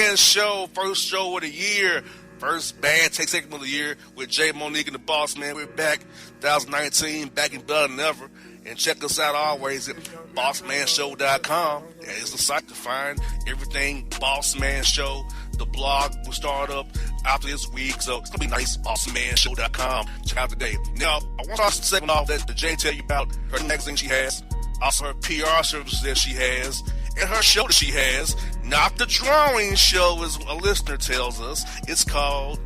Man Show, first show of the year, first bad take segment of the year with Jay, Monique, and the Bossman. We're back, 2019, back in better than ever. And check us out always at bossmanshow.com. That is the site to find everything Bossman Show. The blog will start up after this week, so it's going to be nice, bossmanshow.com. Check out today. Now, I want to start the segment off that Jay tell you about her magazine she has, also her PR services that she has, and her show that she has. Not the drawing show, as a listener tells us. It's called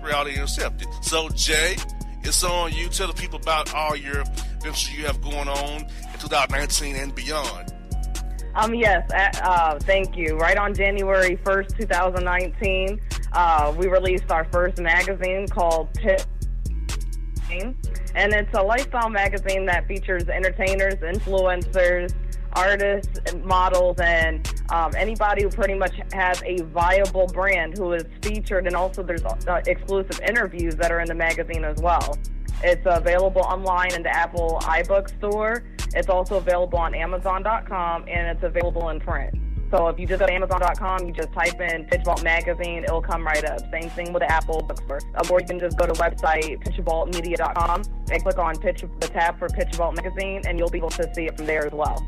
Reality Intercepted. So, Jay, it's on you. Tell the people about all your ventures you have going on in 2019 and beyond. Yes, thank you. Right on January 1st, 2019, we released our first magazine called Pitch, and it's a lifestyle magazine that features entertainers, influencers, artists, models, and anybody who pretty much has a viable brand who is featured, and also there's exclusive interviews that are in the magazine as well. It's available online in the Apple iBook store. It's also available on Amazon.com, and it's available in print. So if you just go to Amazon.com, you just type in Pitch Vault Magazine, it'll come right up. Same thing with the Apple bookstore. Or you can just go to the website, pitchvaultmedia.com, and click on the tab for Pitch Vault Magazine, and you'll be able to see it from there as well.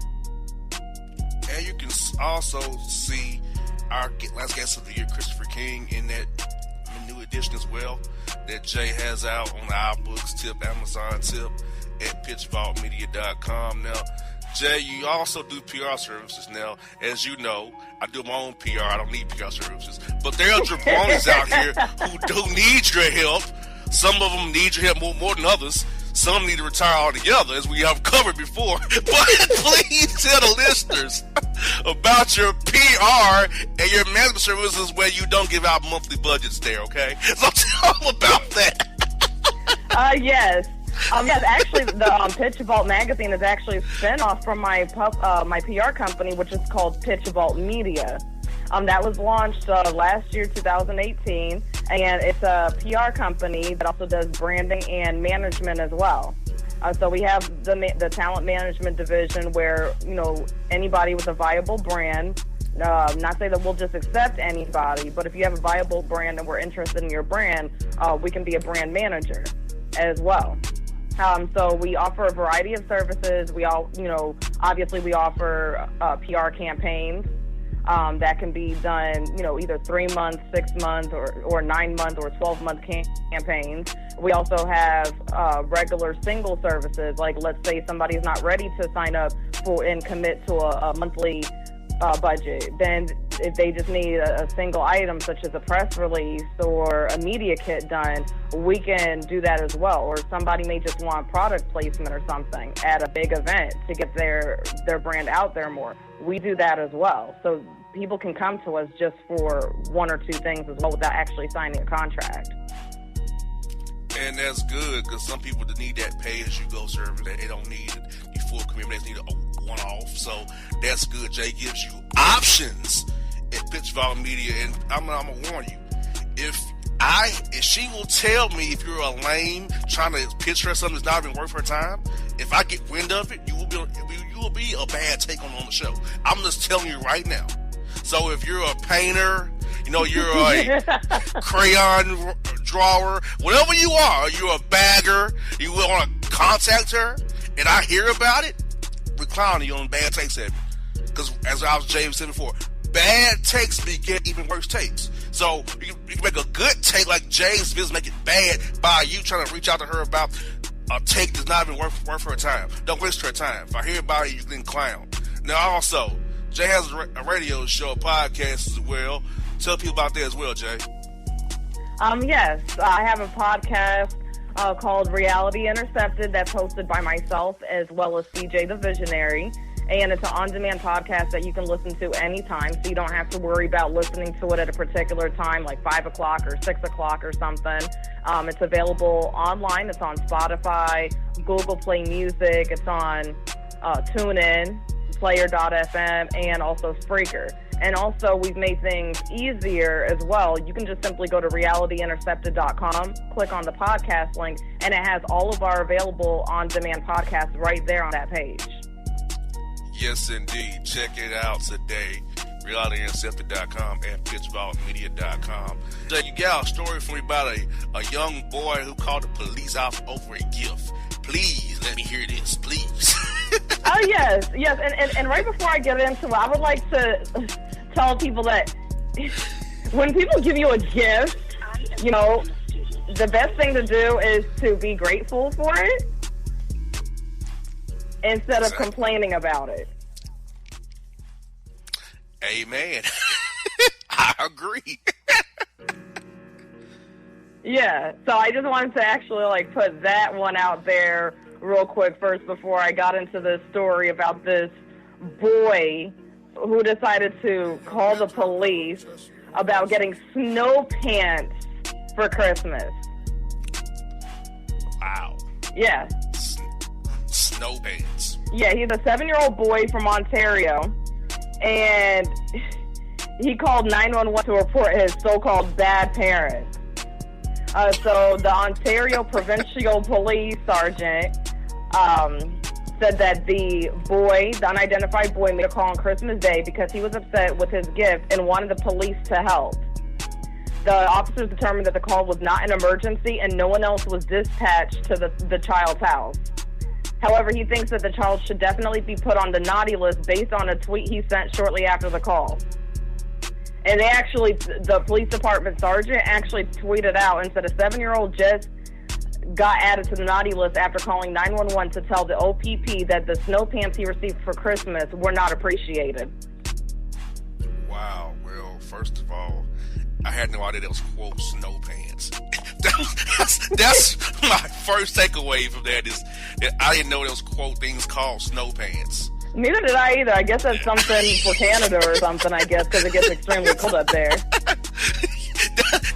And you can also see our last guest of the year, Christopher King, in that new edition as well that Jay has out on the iBooks tip, Amazon tip, at pitchvaultmedia.com. Now, Jay, you also do PR services now. As you know, I do my own PR. I don't need PR services. But there are jabronis out here who do need your help. Some of them need your help more than others. Some need to retire altogether, as we have covered before. But please tell the listeners about your PR and your management services where you don't give out monthly budgets there, okay? So tell them about that. Yes. Yes, actually, the Pitch Vault Magazine is actually a spinoff from my PR company, which is called Pitch Vault Media. That was launched last year, 2018, and it's a PR company that also does branding and management as well. So we have the talent management division where, you know, anybody with a viable brand, not say that we'll just accept anybody, but if you have a viable brand and we're interested in your brand, we can be a brand manager as well. So we offer a variety of services. We obviously we offer PR campaigns that can be done, either 3 months, 6 months, or 9 month or 12-month campaigns. We also have regular single services, like let's say somebody's not ready to sign up for and commit to a monthly budget. Then if they just need a single item, such as a press release or a media kit done, we can do that as well. Or somebody may just want product placement or something at a big event to get their brand out there more. We do that as well. So people can come to us just for 1 or 2 things as well without actually signing a contract. And that's good, because some people that need that pay-as-you-go service, they don't need the full commitment, they just need a one-off. So that's good. Jay gives you options at Pitch Vault Media, and I'm gonna warn you, if she will tell me if you're a lame trying to pitch her something that's not even worth her time, if I get wind of it, you will be a bad take on the show. I'm just telling you right now. So if you're a painter, you're a crayon drawer, whatever you are, you're a bagger, you want to contact her, and I hear about it, we're clowning you on bad takes at me. Because as James said before, bad takes beget even worse takes. So you can make a good take like James Biz, make it bad by you trying to reach out to her about a take that's not even worth her time. Don't waste her time. If I hear about it, you can clown. Now also, Jay has a radio show, a podcast as well. Tell people about that as well, Jay. Yes, I have a podcast called Reality Intercepted that's hosted by myself as well as CJ the Visionary. And it's an on-demand podcast that you can listen to anytime, so you don't have to worry about listening to it at a particular time, like 5 o'clock or 6 o'clock or something. It's available online. It's on Spotify, Google Play Music. It's on TuneIn, Player.fm, and also Spreaker. And also, we've made things easier as well. You can just simply go to realityintercepted.com, click on the podcast link, and it has all of our available on-demand podcasts right there on that page. Yes, indeed. Check it out today. realityintercepted.com and pitchballmedia.com. So you got a story for me about a young boy who called the police out over a gift. Please let me hear this, please. Oh, yes. And right before I get into it, I would like to tell people that when people give you a gift, you know, the best thing to do is to be grateful for it instead of complaining about it. Amen. I agree. Yeah, so I just wanted to actually like put that one out there real quick first before I got into the story about this boy who decided to call the police about getting snow pants for Christmas. Wow. Yeah. Snow pants. Yeah, he's a 7-year-old boy from Ontario, and he called 911 to report his so-called bad parents. So the Ontario Provincial Police Sergeant said that the unidentified boy, made a call on Christmas Day because he was upset with his gift and wanted the police to help. The officers determined that the call was not an emergency and no one else was dispatched to the child's house. However, he thinks that the child should definitely be put on the naughty list based on a tweet he sent shortly after the call. And the police department sergeant actually tweeted out and said a 7-year-old just got added to the naughty list after calling 911 to tell the OPP that the snow pants he received for Christmas were not appreciated. Wow. Well, first of all, I had no idea that was, quote, snow pants. that's my first takeaway from that is that I didn't know there was, quote, things called snow pants. Neither did I either. I guess that's something for Canada or something, I guess, because it gets extremely cold up there.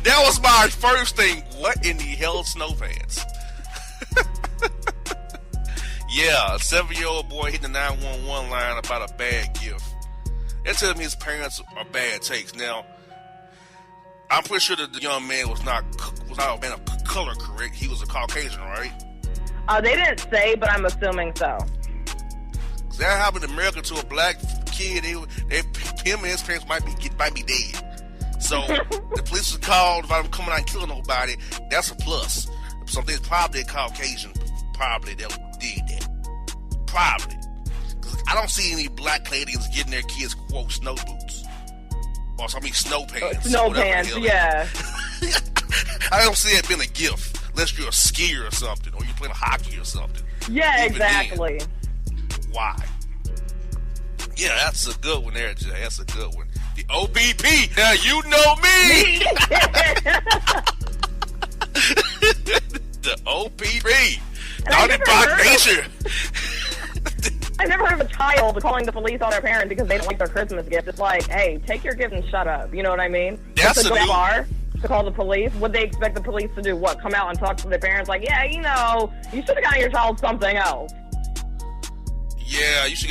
That was my first thing. What in the hell is snow pants? Yeah, a 7-year-old boy hitting the 911 line about a bad gift. That tells me his parents are bad takes. Now, I'm pretty sure that the young man was not a man of color, correct? He was a Caucasian, right? They didn't say, but I'm assuming so. That happened in America to a black kid. Him and his parents might be dead. So the police was called. If I'm coming out and killing nobody, that's a plus. Something's probably a Caucasian, probably that did that. Probably. Because I don't see any black Canadians getting their kids, quote, snow boots. Or snow pants. Snow pants, yeah. I don't see it being a gift. Unless you're a skier or something. Or you're playing hockey or something. Yeah, even exactly. Then, why? Yeah, that's a good one there, Jay. That's a good one. The OBP. Now you know me. The OBP. Naughty by nature. I never heard of a child calling the police on their parent because they don't like their Christmas gift. It's like, hey, take your gift and shut up. You know what I mean? That's a go far to call the police. Would they expect the police to do what? Come out and talk to their parents like, yeah, you know, you should have gotten your child something else. Yeah, you should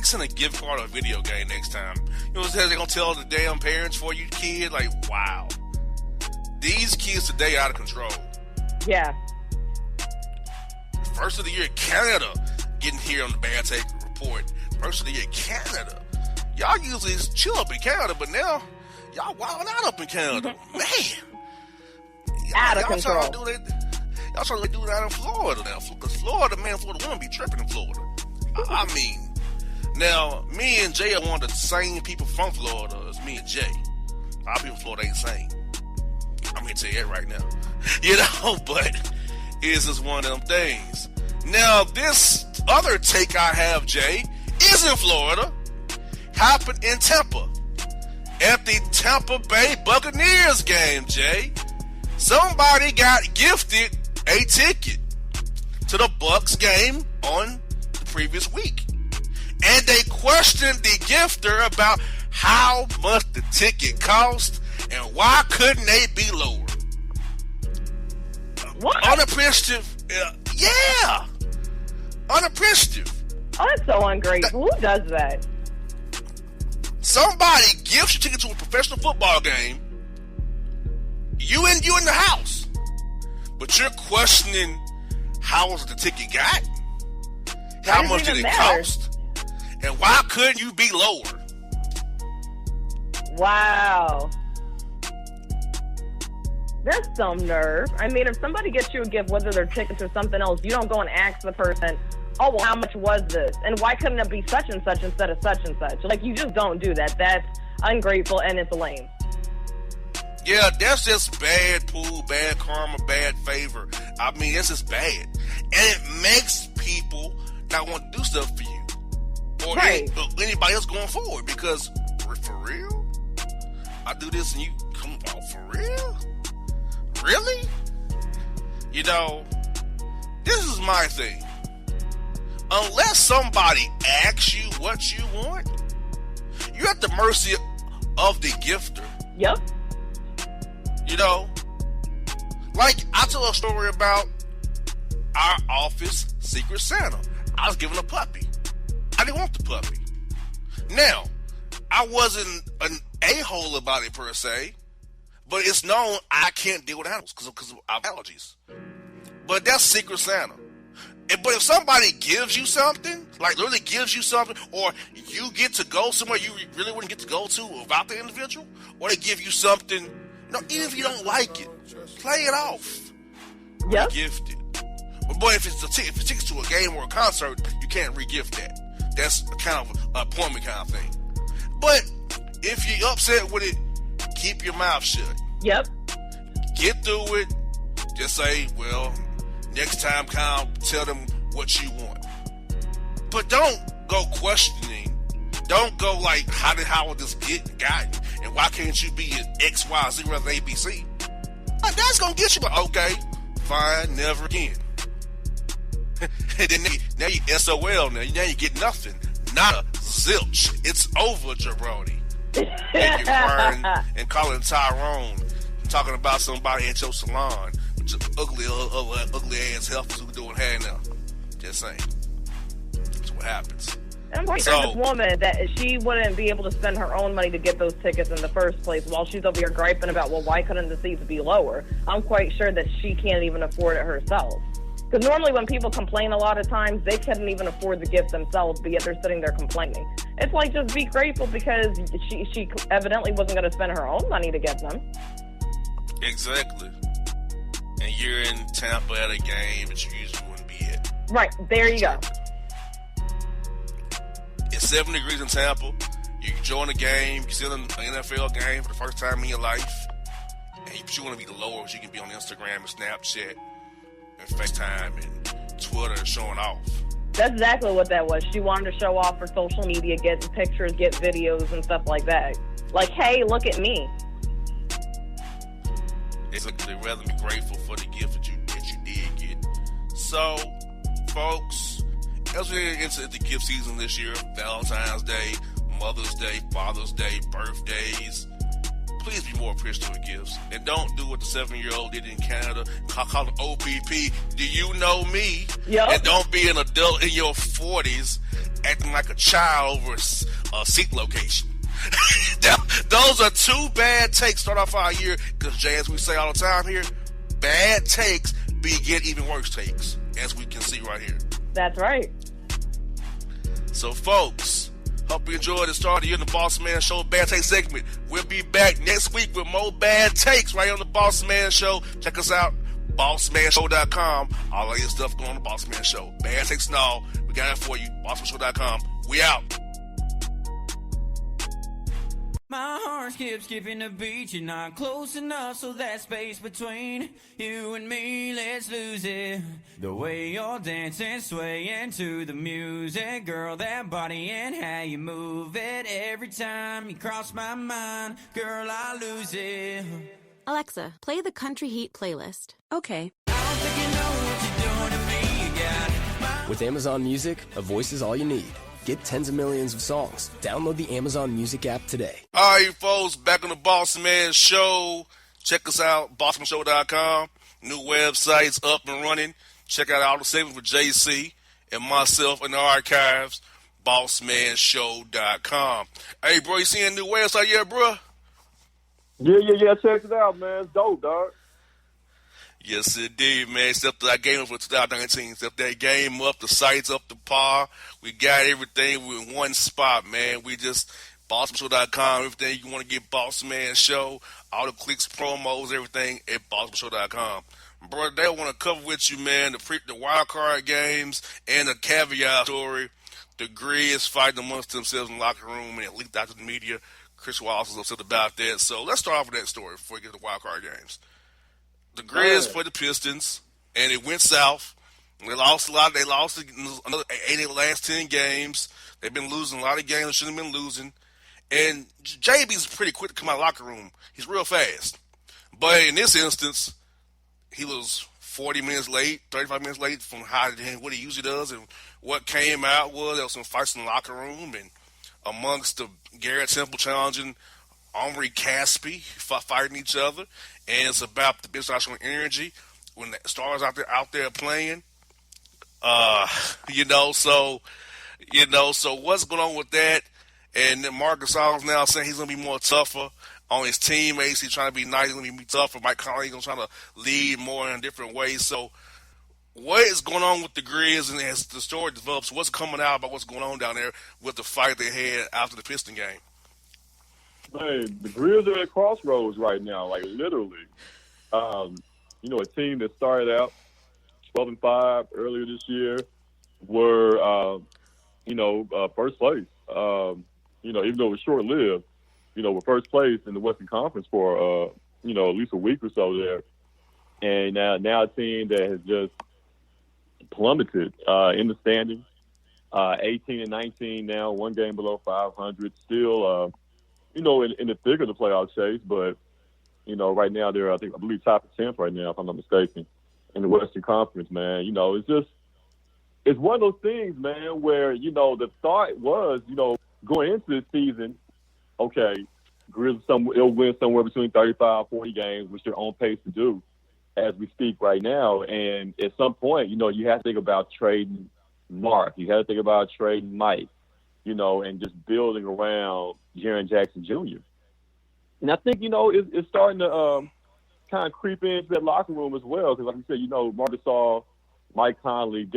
send a gift card or a video game next time. You know what they're gonna tell the damn parents for you kid? Like, wow. These kids today are out of control. Yeah. First of the year, Canada getting here on the Bad Take Report. First of the year, Canada. Y'all usually chill up in Canada, but now y'all wilding out up in Canada. Man. Out of control. Y'all trying to do that in Florida now. Because Florida women be tripping in Florida. I mean, now, me and Jay are one of the same people from Florida as me and Jay. A lot of people in Florida ain't the same. I'm going to tell you that right now. You know, but it's just one of them things. Now, this other take I have, Jay, is in Florida. Happened in Tampa. At the Tampa Bay Buccaneers game, Jay. Somebody got gifted a ticket to the Bucs game on previous week, and they questioned the gifter about how much the ticket cost and why couldn't they be lower. What? Unappreciative. Yeah. Unappreciative. Oh, that's so ungrateful. Who does that? Somebody gives you a ticket to a professional football game. You in the house, but you're questioning how much the ticket got. How much did it cost? And why couldn't you be lower? Wow. That's some nerve. I mean, if somebody gets you a gift, whether they're tickets or something else, you don't go and ask the person, oh, well, how much was this? And why couldn't it be such and such instead of such and such? Like, you just don't do that. That's ungrateful and it's lame. Yeah, that's just bad pool, bad karma, bad favor. I mean, that's just bad. And it makes people not want to do stuff for you. Or right. Anybody else going forward. Because, for real? I do this and you come on, for real? Really? You know, this is my thing. Unless somebody asks you what you want, you're at the mercy of the gifter. Yep. You know, like I told a story about our office Secret Santa. I was given a puppy. I didn't want the puppy. Now, I wasn't an a-hole about it per se, but it's known I can't deal with animals because of allergies. But that's Secret Santa. But if somebody gives you something, like literally gives you something, or you get to go somewhere you really wouldn't get to go to without the individual, or they give you something, even if you don't like it, play it off. Yep. Re-gift it. But if it's tickets to a game or a concert, you can't re-gift that. That's kind of an appointment kind of thing. But if you're upset with it, keep your mouth shut. Yep. Get through it. Just say, well, next time, tell them what you want. But don't go questioning. Don't go like, how would this get gotten? And why can't you be an X, Y, Z, rather than ABC? That's going to get you, but okay, fine, never again. And then now you SOL, now you get nothing. Not a zilch. It's over, jabroni. And you're crying and calling Tyrone, talking about somebody at your salon. Ugly ass helpers who doing hair now. Just saying. That's what happens. I'm quite sure this woman that she wouldn't be able to spend her own money to get those tickets in the first place while she's over here griping about, well, why couldn't the seats be lower? I'm quite sure that she can't even afford it herself. Because normally when people complain a lot of times, they couldn't even afford the gift themselves, but yet they're sitting there complaining. It's like, just be grateful because she evidently wasn't going to spend her own money to get them. Exactly. And you're in Tampa at a game that you usually wouldn't be at. Right, there you go. It's 7 degrees in Tampa. You join a game, you sit in an NFL game for the first time in your life, and you want to be the lowest. You can be on Instagram and Snapchat and FaceTime and Twitter and showing off. That's exactly what that was. She wanted to show off for social media, get pictures, get videos and stuff like that. Like, hey, look at me. They'd rather be grateful for the gift that you did get. So, folks, as we get into the gift season this year, Valentine's Day, Mother's Day, Father's Day, birthdays, please be more appreciative of gifts. And don't do what the 7-year-old did in Canada, call it OPP. Do you know me? Yep. And don't be an adult in your 40s acting like a child over a seat location. Those are 2 bad takes start off our year, because Jay, as we say all the time here, bad takes beget even worse takes, as we can see right here. That's right. So folks, hope you enjoyed the start of the year in the Bossman Show Bad Take segment. We'll be back next week with more bad takes right on the Bossman Show. Check us out, bossmanshow.com. All of your stuff going on the Bossman Show. Bad takes and all, we got it for you, bossmanshow.com. We out. My heart skips skipping the beat. You're not close enough, so that space between you and me, let's lose it. The way you're dancing, swaying to the music, girl, that body and how you move it. Every time you cross my mind, girl, I lose it. Alexa, play the Country Heat playlist. Okay. I don't think you know what you're doing to me. You got With Amazon Music, a voice is all you need. Get tens of millions of songs. Download the Amazon Music app today. All right, folks, back on the Boss Man Show. Check us out, bossmanshow.com. New website's up and running. Check out all the segments with JC and myself in the archives, bossmanshow.com. Hey, bro, you seeing a new website yet, bro? Yeah. Check it out, man. It's dope, dog. Yes, indeed, man. Except that game up for 2019. Except that game up, the site's up to par. We got everything in one spot, man. We just BossmanShow.com. Everything you want to get Bossman Show, all the clicks, promos, everything at BossmanShow.com. Brother, they want to cover with you, man, the wild card games and the caveat story. The Grizz fighting amongst themselves in the locker room and it leaked out to the media. Chris Wallace was upset about that. So let's start off with that story before we get to the wild card games. The Grizz played the Pistons, and it went south. They lost a lot. They lost another 8 of the last 10 games. They've been losing a lot of games they shouldn't have been losing. And JB's pretty quick to come out of the locker room. He's real fast. But in this instance, he was 40 minutes late, 35 minutes late from what he usually does. And what came out was there was some fights in the locker room, and amongst the Garrett Temple challenging Omri Caspi fighting each other. And it's about the business showing energy when the stars out there playing. So what's going on with that? And then Marc Gasol's now saying he's going to be more tougher on his teammates. He's trying to be nice. He's going to be tougher. Mike Conley's going to try to lead more in different ways. So what is going on with the Grizz? And as the story develops, what's coming out about what's going on down there with the fight they had after the Piston game? Man, the Grizz are at crossroads right now, like literally. A team that started out 12-5 earlier this year were, first place. Even though it was short-lived, were first place in the Western Conference for, at least a week or so there. And now a team that has just plummeted in the standings, 18-19 now, one game below 500, still, in the thick of the playoff chase, but, right now they're, I believe, top of 10th right now, if I'm not mistaken, in the Western Conference, man. It's one of those things, man, where, the thought was, going into this season, okay, Grizz they'll win somewhere between 35, 40 games, which they're on pace to do as we speak right now. And at some point, you have to think about trading Mark. You have to think about trading Mike, and just building around Jaren Jackson Jr. And I think, it's starting to kind of creep into that locker room as well. Because like you said, Marc Gasol, Mike Conley,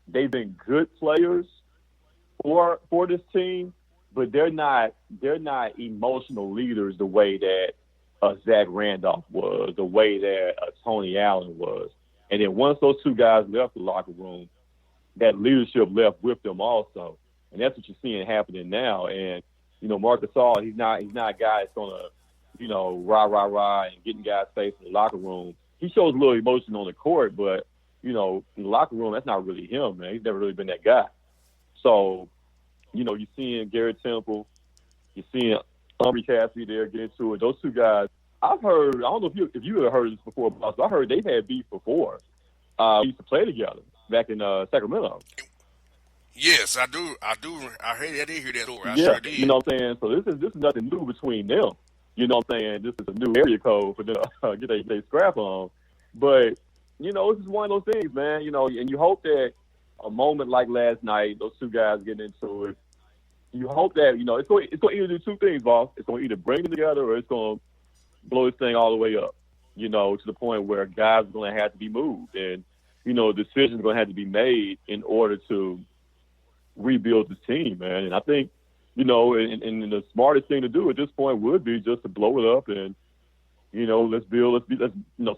they've been good players for this team, but they're not emotional leaders the way that Zach Randolph was, the way that Tony Allen was. And then once those two guys left the locker room, that leadership left with them also. And that's what you're seeing happening now. And, Marc Gasol, he's not a guy that's going to, rah, and getting guys' face in the locker room. He shows a little emotion on the court, but, in the locker room, that's not really him, man. He's never really been that guy. So, you're seeing Garrett Temple, you're seeing Omri Caspi there get into it. Those two guys, I've heard, I don't know if you ever heard this before, but I heard they've had beef before. We used to play together back in Sacramento. Yes, I do. I did hear that story. I yeah, sure did. You know what I'm saying? So this is nothing new between them. You know what I'm saying? This is a new area code for them to get their scrap on. But, this is one of those things, man. And you hope that a moment like last night, those two guys getting into it, you hope that, it's going to either do two things, boss. It's going to either bring them together or it's going to blow this thing all the way up, to the point where guys are going to have to be moved. And, decisions are going to have to be made in order to rebuild this team, man. And I think, and the smartest thing to do at this point would be just to blow it up and, let's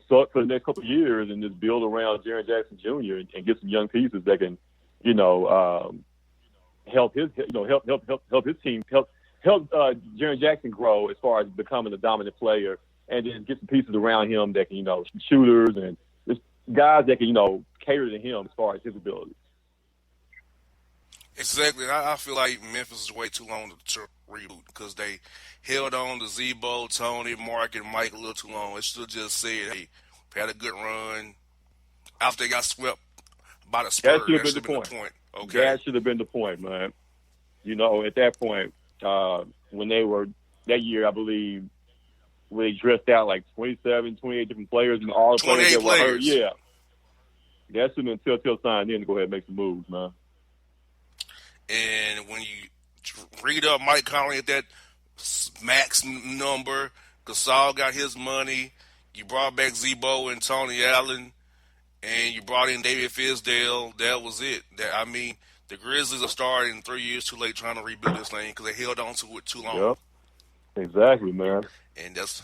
suck for the next couple of years and just build around Jaren Jackson Jr. and get some young pieces that can, help his team, help Jaren Jackson grow as far as becoming a dominant player, and then get some pieces around him that can, shooters and just guys that can, cater to him as far as his abilities. Exactly. I feel like Memphis is way too long to reboot because they held on to Zebo, Tony, Mark, and Mike a little too long. It should just said, hey, we had a good run. After they got swept by the Spurs, that should have been the point. Okay. That should have been the point, man. At that point, when they were that year, I believe, when they dressed out like 27, 28 different players and all the players that were hurt. Yeah. That should have been telltale sign then to go ahead and make some moves, man. And when you read up Mike Conley at that max number, Gasol got his money, you brought back Zebo and Tony Allen, and you brought in David Fizdale, that was it. The Grizzlies are starting 3 years too late trying to rebuild this thing because they held on to it too long. Yep. Exactly, man. And that's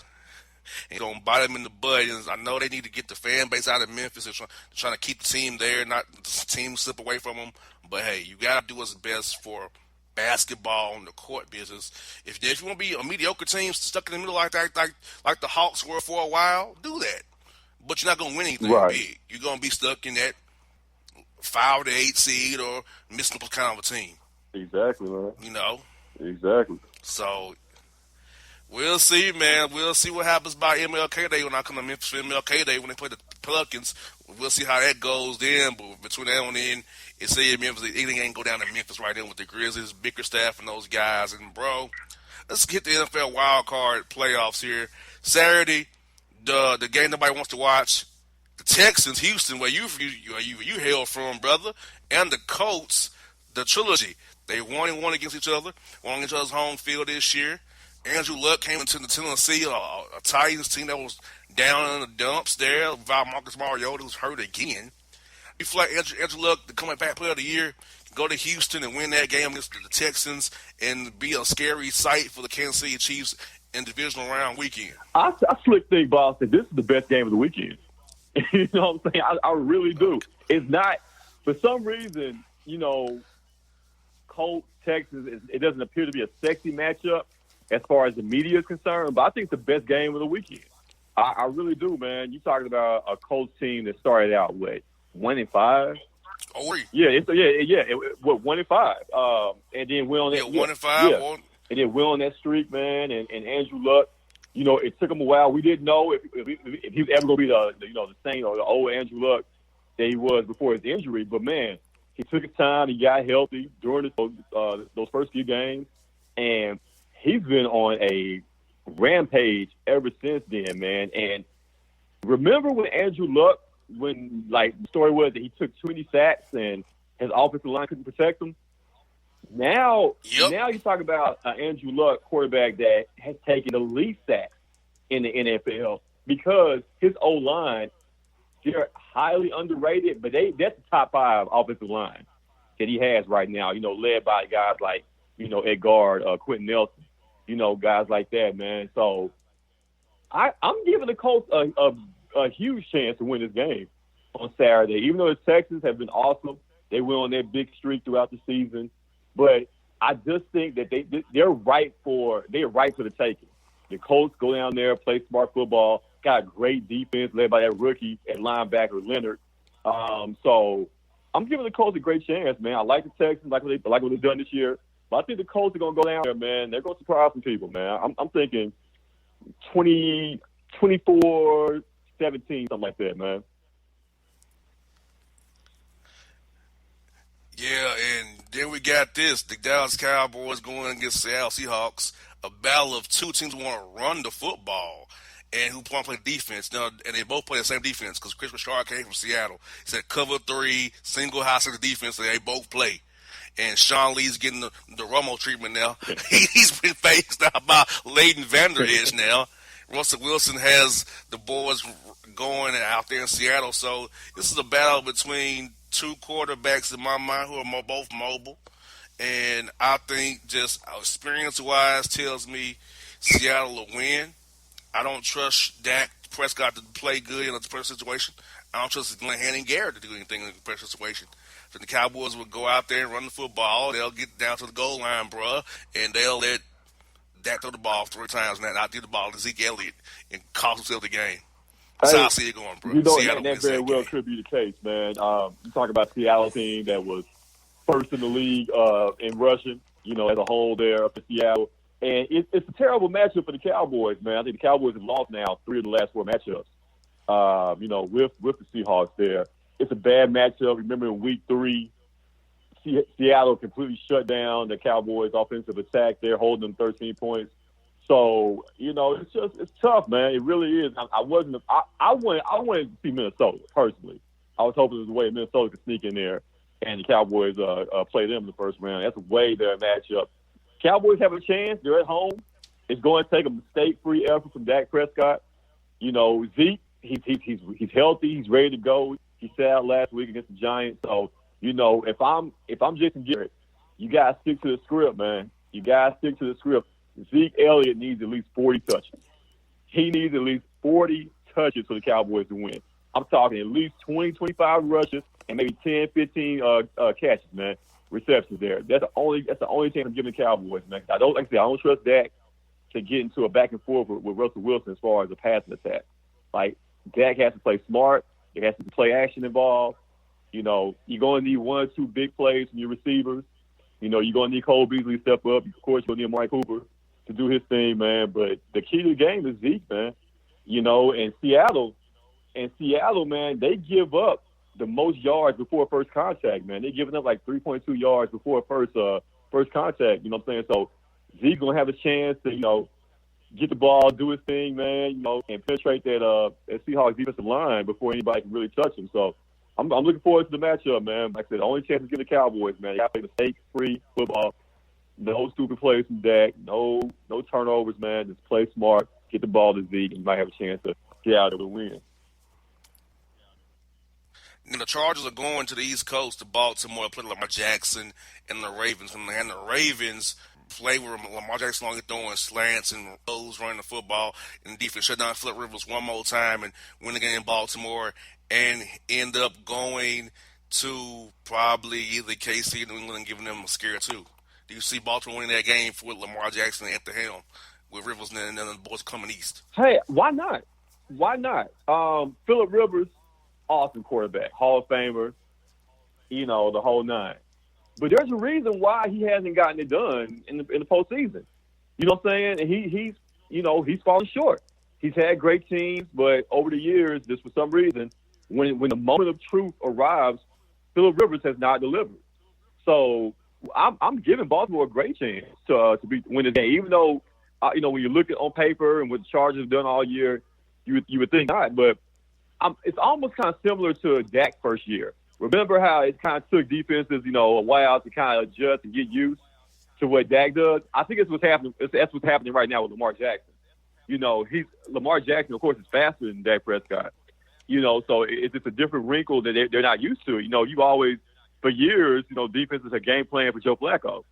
going to bite them in the butt. And I know they need to get the fan base out of Memphis. They're trying to keep the team there, not the team slip away from them. But, hey, you got to do what's best for basketball and the court business. If you want to be a mediocre team stuck in the middle like the Hawks were for a while, do that. But you're not going to win anything big. You're going to be stuck in that 5 to 8 seed or missing kind of a team. Exactly, man. You know? Exactly. So, we'll see, man. We'll see what happens by MLK Day when I come to Memphis for MLK Day when they play the Pelicans. We'll see how that goes then. But between now and then, it's saying Memphis, anything ain't go down to Memphis right then with the Grizzlies, Bickerstaff, and those guys. And, bro, let's get the NFL wild card playoffs here. Saturday, the game nobody wants to watch. The Texans, Houston, where you hail from, brother, and the Colts, the trilogy. They 1-1 against each other, won each other's home field this year. Andrew Luck came into the Tennessee, a Titans team that was down in the dumps there. Without Marcus Mariota, who's hurt again. You feel like Andrew Luck, the coming back player of the year, go to Houston and win that game against the Texans and be a scary sight for the Kansas City Chiefs in divisional round weekend. I slick think, boss, that this is the best game of the weekend. You know what I'm saying? I really do. It's not, for some reason, Colts, Texans, it doesn't appear to be a sexy matchup as far as the media is concerned, but I think it's the best game of the weekend. I really do, man. You're talking about a Colts team that started out, 1-5? Oh, yeah. 1-5. And then went on that. 1-5. Yeah. And then went on that streak, man. And Andrew Luck, it took him a while. We didn't know if he was ever going to be the same or the old Andrew Luck that he was before his injury. But man, he took his time. He got healthy during those first few games, and he's been on a rampage ever since then, man. And remember when Andrew Luck, the story was that he took too many sacks and his offensive line couldn't protect him? Now you talk about Andrew Luck, quarterback that has taken the least sacks in the NFL because his O-line, they're highly underrated, but that's the top 5 offensive line that he has right now, led by guys like, Ed Guard, Quentin Nelson, guys like that, man. So I'm giving the Colts a huge chance to win this game on Saturday. Even though the Texans have been awesome, they went on their big streak throughout the season. But I just think that they're ripe for the taking. The Colts go down there, play smart football, got great defense led by that rookie at linebacker Leonard. So I'm giving the Colts a great chance, man. I like the Texans, like what they've done this year. But I think the Colts are going to go down there, man. They're going to surprise some people, man. I'm thinking 24-17, something like that, man. Yeah, and then we got this. The Dallas Cowboys going against the Seattle Seahawks. A battle of two teams who want to run the football and who want to play defense. Now, and they both play the same defense because Chris Richard came from Seattle. He said cover 3, single high center defense, so they both play. And Sean Lee's getting the Romo treatment now. He's been faced out by Leighton Vander Esch now. Russell Wilson has the boys going out there in Seattle. So this is a battle between two quarterbacks in my mind who are both mobile. And I think just experience-wise tells me Seattle will win. I don't trust Dak Prescott to play good in a pressure situation. I don't trust Glenn Hannon Garrett to do anything in a pressure situation. So the Cowboys will go out there and run the football. They'll get down to the goal line, bruh, and they'll let Dak throw the ball 3 times and not do the ball to Zeke Elliott and cost himself the game. That's how I see it going, bro. That very well could be the case, man. You talk about Seattle team that was first in the league in rushing, as a whole there up in Seattle. And it's a terrible matchup for the Cowboys, man. I think the Cowboys have lost now 3 of the last 4 matchups, with the Seahawks there. It's a bad matchup. Remember in week 3, Seattle completely shut down the Cowboys' offensive attack. They're holding them 13 points. So, it's tough, man. It really is. I wanted to see Minnesota, personally. I was hoping there was a way Minnesota could sneak in there and the Cowboys play them in the first round. That's a way better matchup. Cowboys have a chance. They're at home. It's going to take a mistake-free effort from Dak Prescott. Zeke, he's healthy. He's ready to go. He sat out last week against the Giants. So If I'm Jason Garrett, you gotta stick to the script, man. You gotta stick to the script. Zeke Elliott needs at least 40 touches. He needs at least 40 touches for the Cowboys to win. I'm talking at least 20, 25 rushes and maybe 10, 15 catches, man. Receptions there. That's the only chance I'm giving the Cowboys, man. I don't trust Dak to get into a back and forth with Russell Wilson as far as the passing attack. Like, Dak has to play smart. There has to be play action involved. You're going to need one or two big plays from your receivers. You're going to need Cole Beasley to step up. Of course, you'll need Amari Cooper to do his thing, man. But the key to the game is Zeke, man. And Seattle, man, they give up the most yards before first contact, man. They're giving up like 3.2 yards before first contact, you know what I'm saying? So Zeke's going to have a chance to, get the ball, do his thing, man, and penetrate that Seahawks defensive line before anybody can really touch him. So I'm looking forward to the matchup, man. Like I said, the only chance is give the Cowboys, man. They got to play mistake-free football. No stupid plays from Dak. No turnovers, man. Just play smart, get the ball to Zeke, and you might have a chance to get out of the win. The Chargers are going to the East Coast to Baltimore, play Lamar Jackson and the Ravens. And the Ravens play with Lamar Jackson only throwing slants and rolls, running the football, and the defense shut down Philip Rivers one more time and win the game in Baltimore and end up going to probably either KC or New England and giving them a scare too. Do you see Baltimore winning that game with Lamar Jackson at the helm with Rivers and then the boys coming east? Hey, why not? Philip Rivers, awesome quarterback, Hall of Famer, the whole nine. But there's a reason why he hasn't gotten it done in the postseason. You know what I'm saying? And he's fallen short. He's had great teams, but over the years, just for some reason, when the moment of truth arrives, Philip Rivers has not delivered. So I'm giving Baltimore a great chance to win this game, even though when you look at on paper and what the Chargers have done all year, you would think not. But it's almost kind of similar to Dak's first year. Remember how it kind of took defenses, a while to kind of adjust and get used to what Dak does? I think that's what's happening. That's what's happening right now with Lamar Jackson. Lamar Jackson, of course, is faster than Dak Prescott. So it's just a different wrinkle that they're not used to. You've always, for years, defenses are game plan for Joe Flacco.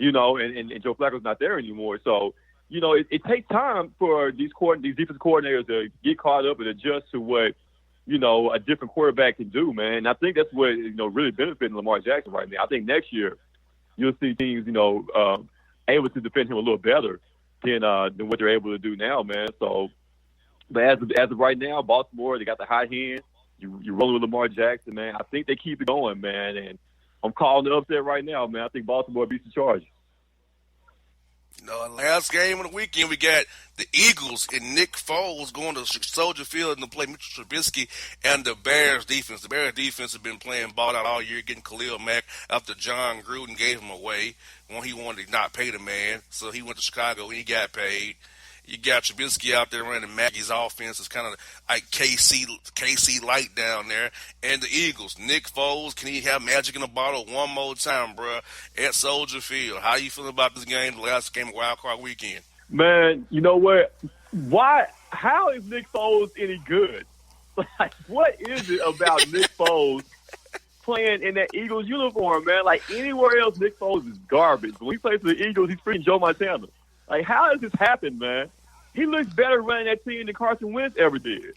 And Joe Flacco's not there anymore. So, it takes time for these defensive coordinators to get caught up and adjust to what a different quarterback can do, man. And I think that's what, really benefiting Lamar Jackson right now. I think next year you'll see teams, able to defend him a little better than what they're able to do now, man. So, but as of right now, Baltimore, they got the hot hand. You're rolling with Lamar Jackson, man. I think they keep it going, man. And I'm calling the upset right now, man. I think Baltimore beats the Chargers. Last game of the weekend, we got the Eagles and Nick Foles going to Soldier Field and play Mitchell Trubisky and the Bears defense. The Bears defense has been playing ball out all year, getting Khalil Mack after John Gruden gave him away when he wanted to not pay the man. So he went to Chicago and he got paid. You got Trubisky out there running Maggie's offense. It's kind of like KC light down there. And the Eagles, Nick Foles, can he have magic in a bottle one more time, bro, at Soldier Field? How you feeling about this game, the last game of Wild Card Weekend? Man, you know what? How is Nick Foles any good? Like, what is it about Nick Foles playing in that Eagles uniform, man? Like, anywhere else, Nick Foles is garbage. When he plays for the Eagles, he's freaking Joe Montana. Like, how does this happen, man? He looks better running that team than Carson Wentz ever did.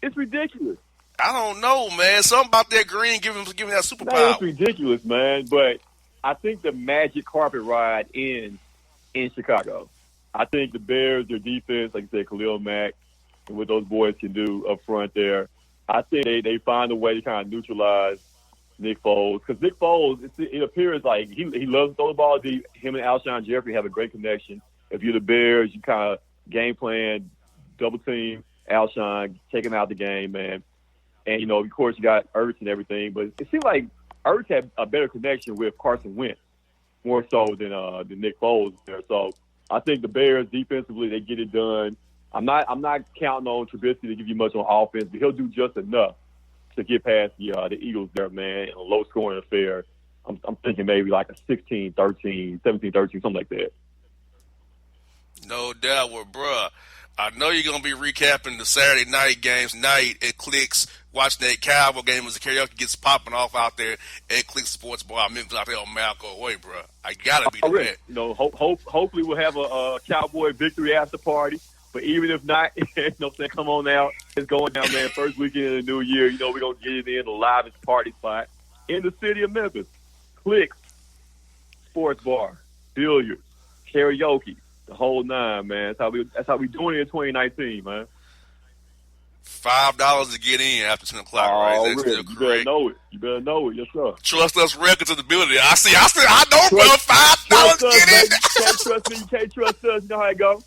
It's ridiculous. I don't know, man. Something about that green giving that superpower. No, it's ridiculous, man. But I think the magic carpet ride ends in Chicago. I think the Bears, their defense, like I said, Khalil Mack, and what those boys can do up front there, I think they find a way to kind of neutralize Nick Foles. Because Nick Foles, it appears like he loves to throw the ball deep. Him and Alshon Jeffrey have a great connection. If you're the Bears, you kind of game plan, double team Alshon, take him out the game, man. And, of course, you got Ertz and everything. But it seemed like Ertz had a better connection with Carson Wentz, more so than Nick Foles there. So I think the Bears defensively, they get it done. I'm not counting on Trubisky to give you much on offense, but he'll do just enough to get past the Eagles there, man, in a low-scoring affair. I'm thinking maybe like a 16-13, 17-13, something like that. No doubt. Well, bruh, I know you're going to be recapping the Saturday night games tonight at Clicks watching that Cowboy game as the karaoke gets popping off out there at Click Sports Bar, Memphis out there on Malco Way, bro. I gotta be doing that. You know, hopefully we'll have a Cowboy victory after party. But even if not, you know what I'm saying, come on out. It's going down, man. First weekend of the new year, you know, we're going to get it in the livest party spot in the city of Memphis. Clicks, sports bar, billiards, karaoke, the whole nine, man. That's how we doing it in 2019, man. $5 to get in after 10 o'clock, right? That's really? still You correct. better know it. Yes, sir. Trust us records of the building. I know, bro. $5 to get in. You can't trust me. You can't trust us. You know how it goes.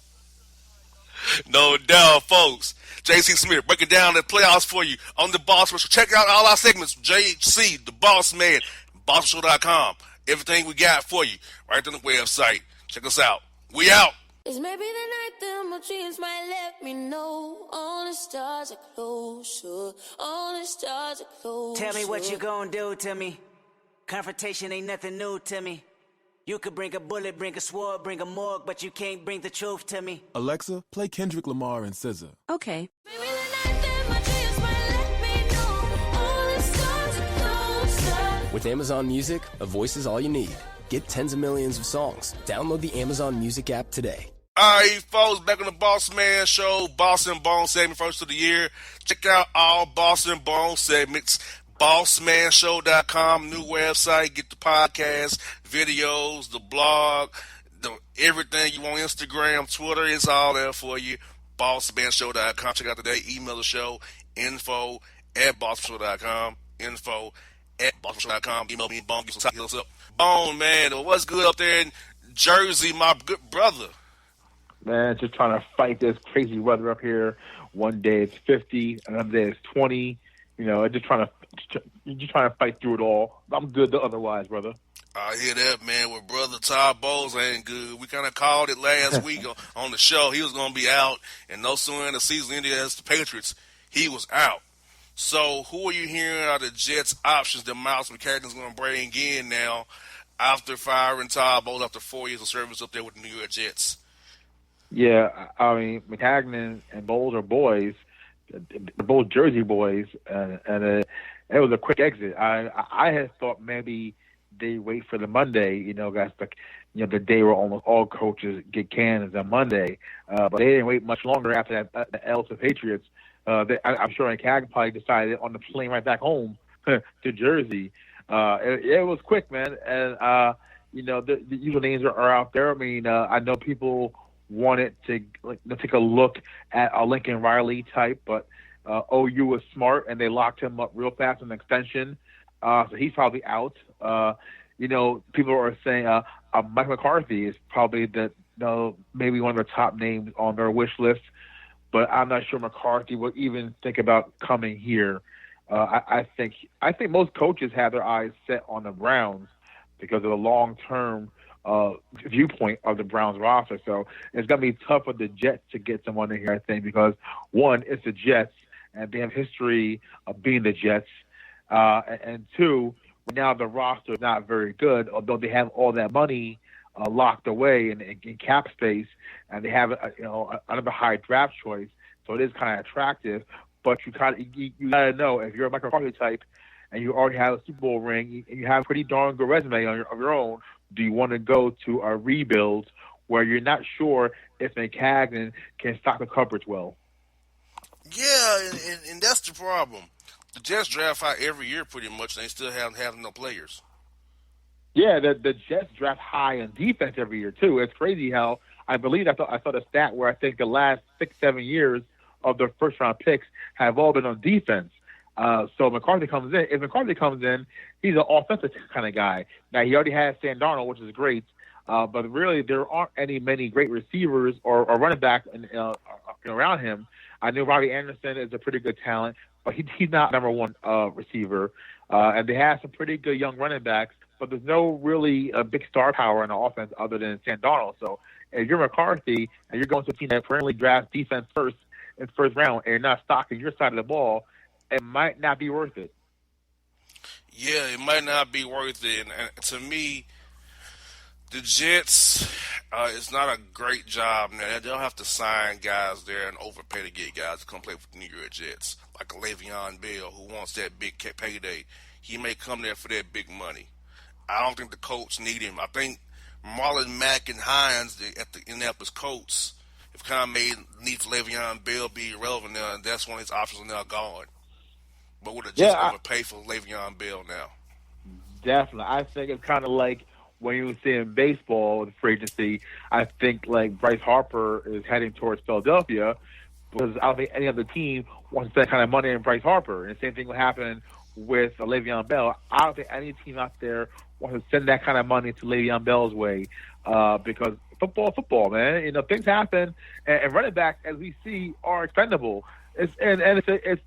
No doubt, folks. JC Smith breaking down the playoffs for you on the Bossman Show. Check out all our segments. JC, the Boss Man, BossmanShow.com. Everything we got for you right on the website. Check us out. We out. It's maybe the night that my dreams might let me know. All the stars are closer. All the stars are closer. Tell me what you gonna do to me. Confrontation ain't nothing new to me. You could bring a bullet, bring a sword, bring a morgue, but you can't bring the truth to me. Alexa, play Kendrick Lamar and SZA. Okay. Maybe the night that my dreams might let me know. All the stars are closer. With Amazon Music, a voice is all you need. Get tens of millions of songs. Download the Amazon Music app today. All right, folks, back on the Boss Man Show, Boss and Bone segment, first of the year. Check out all Boss and Bone segments, BossmanShow.com, new website. Get the podcast, videos, the blog, everything you want, Instagram, Twitter, it's all there for you. BossmanShow.com. Check out today. Email the show, info@BossmanShow.com, info@BossmanShow.com. Email me, Bone, get some hit us up. Bone, man, what's good up there in Jersey, my good brother? Man, just trying to fight this crazy weather up here. One day it's 50, another day it's 20. You know, just trying to fight through it all. I'm good otherwise, brother. I hear that, man. With brother Todd Bowles ain't good. We kind of called it last week on the show. He was going to be out, and no sooner than the season ended as the Patriots, he was out. So who are you hearing are the Jets' options that Miles McCaggan's going to bring in now after firing Todd Bowles after 4 years of service up there with the New York Jets? Yeah, I mean, McCagnon and Bowles are boys. They're both Jersey boys, and it was a quick exit. I had thought maybe they wait for the Monday, you know, guys, like, you know, the day where almost all coaches get canned is on Monday. But they didn't wait much longer after that the L to Patriots. I'm sure McCagnon probably decided on the plane right back home to Jersey. It was quick, man, and you know, the usual names are out there. I mean, I know people wanted to take a look at a Lincoln Riley type, but OU was smart and they locked him up real fast on an extension, so he's probably out. You know, people are saying Mike McCarthy is probably maybe one of the top names on their wish list, but I'm not sure McCarthy will even think about coming here. I think most coaches have their eyes set on the Browns because of the long-term viewpoint of the Browns roster. So it's going to be tough for the Jets to get someone in here, I think, because, one, it's the Jets, and they have history of being the Jets. And two, now the roster is not very good, although they have all that money locked away in cap space, and they have another high draft choice. So it is kind of attractive. But you got to know, if you're a Michael McCarthy type and you already have a Super Bowl ring and you have a pretty darn good resume of your own, do you want to go to a rebuild where you're not sure if McCagnon can stop the coverage well? Yeah, and that's the problem. The Jets draft high every year pretty much, and they still haven't have no players. Yeah, the Jets draft high on defense every year, too. It's crazy how I believe I saw the stat where I think the last 6-7 years of their first-round picks have all been on defense. So McCarthy comes in. If McCarthy comes in, he's an offensive kind of guy. Now, he already has Sam Darnold, which is great, but really there aren't many great receivers or running backs around him. I know Robbie Anderson is a pretty good talent, but he's not number one receiver. And they have some pretty good young running backs, but there's no really big star power in the offense other than Sam Darnold. So if you're McCarthy and you're going to a team that currently drafts defense first in the first round and you're not stocking your side of the ball, it might not be worth it. Yeah, it might not be worth it. And to me, the Jets, It's not a great job now. They'll have to sign guys there and overpay to get guys to come play for the New York Jets, like a Le'Veon Bell who wants that big payday. He may come there for that big money. I don't think the Colts need him. I think Marlon Mack and Hines at the Indianapolis Colts have kind of made need for Le'Veon Bell be irrelevant now, and that's one of his options are now gone. But would have just overpay for Le'Veon Bell now? Definitely. I think it's kind of like when you see in baseball, the free agency, I think like Bryce Harper is heading towards Philadelphia because I don't think any other team wants to spend that kind of money on Bryce Harper. And the same thing will happen with Le'Veon Bell. I don't think any team out there wants to send that kind of money to Le'Veon Bell's way because football, man. You know, things happen, and running backs, as we see, are expendable. It's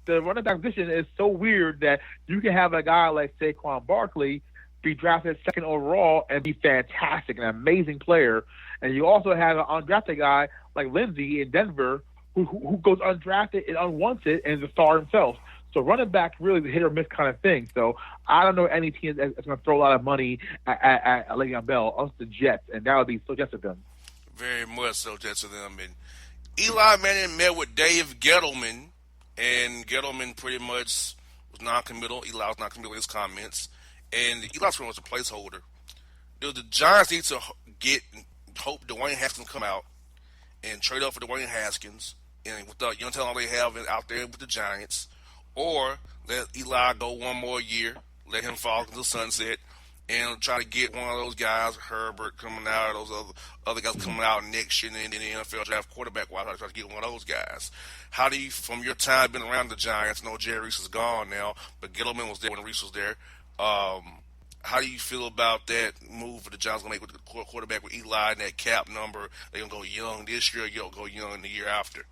the running back position is so weird that you can have a guy like Saquon Barkley be drafted second overall and be fantastic, an amazing player, and you also have an undrafted guy like Lindsey in Denver who goes undrafted and unwanted and is a star himself. So running back really is a hit or miss kind of thing. So I don't know any team that's going to throw a lot of money at Le'Veon Bell, unless the Jets, and that would be so Jets of them. Very much so Jets of them. And Eli Manning met with Dave Gettleman, and Gettleman pretty much was non-committal. Eli was non-committal with his comments, and Eli's pretty much a placeholder. The Giants need to hope Dwayne Haskins come out and trade up for Dwayne Haskins, and with the young talent they have out there with the Giants, or let Eli go one more year, let him fall into the sunset, and try to get one of those guys, Herbert coming out, or those other guys coming out next year in the NFL draft quarterback-wise, try to get one of those guys. How do you, from your time being around the Giants, I know Jerry Reese is gone now, but Gettleman was there when Reese was there. How do you feel about that move for the Giants going to make with the quarterback with Eli and that cap number? They're going to go young this year, or go young in the year after?